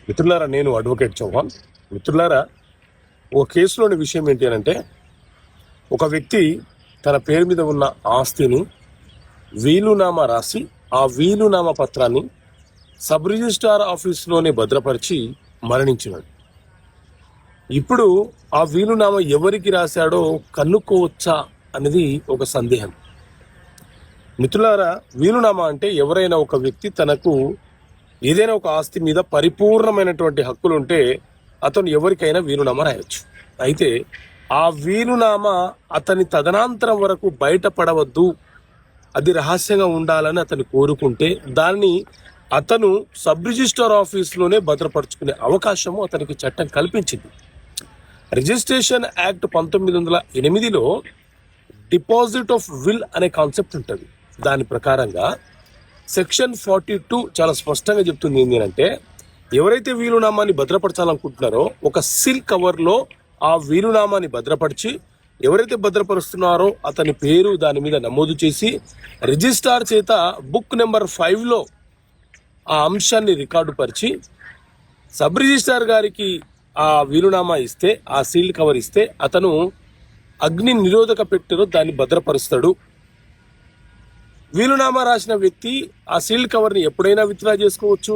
మిత్రులారా, నేను అడ్వకేట్ చౌహాన్. మిత్రులారా, ఓ కేసులోని విషయం ఏంటి అంటే, ఒక వ్యక్తి తన పేరు మీద ఉన్న ఆస్తిని వీలునామా రాసి ఆ వీలునామా పత్రాన్ని సబ్ రిజిస్ట్రార్ ఆఫీసులోనే భద్రపరిచి మరణించినాడు. ఇప్పుడు ఆ వీలునామా ఎవరికి రాశాడో కనుక్కోవచ్చా అనేది ఒక సందేహం. మిత్రులారా, వీలునామా అంటే ఎవరైనా ఒక వ్యక్తి తనకు ఏదైనా ఒక ఆస్తి మీద పరిపూర్ణమైనటువంటి హక్కులు ఉంటే అతను ఎవరికైనా వీలునామా రాయొచ్చు. అయితే ఆ వీలునామా అతని తదనంతరం వరకు బయటపడవద్దు, అది రహస్యంగా ఉండాలని అతను కోరుకుంటే దాన్ని అతను సబ్ రిజిస్ట్రార్ ఆఫీస్లోనే భద్రపరుచుకునే అవకాశము అతనికి చట్టం కల్పించింది. రిజిస్ట్రేషన్ యాక్ట్ 1908లో డిపాజిట్ ఆఫ్ విల్ అనే కాన్సెప్ట్ ఉంటుంది. దాని ప్రకారంగా సెక్షన్ 42 చాలా స్పష్టంగా చెప్తుంది ఏంటి అంటే, ఎవరైతే వీలునామాని భద్రపరచాలనుకుంటున్నారో ఒక సీల్ కవర్లో ఆ వీలునామాని భద్రపరిచి ఎవరైతే భద్రపరుస్తున్నారో అతని పేరు దాని మీద నమోదు చేసి రిజిస్ట్రార్ చేత బుక్ నెంబర్ 5లో ఆ అంశాన్ని రికార్డు పరిచి సబ్ రిజిస్ట్రార్ గారికి ఆ వీలునామా ఇస్తే, ఆ సీల్ కవర్ ఇస్తే అతను అగ్ని నిరోధక పెట్టెలో దాన్ని భద్రపరుస్తాడు. వీలునామా రాసిన వ్యక్తి ఆ సీల్ కవర్ని ఎప్పుడైనా విత్డ్రా చేసుకోవచ్చు.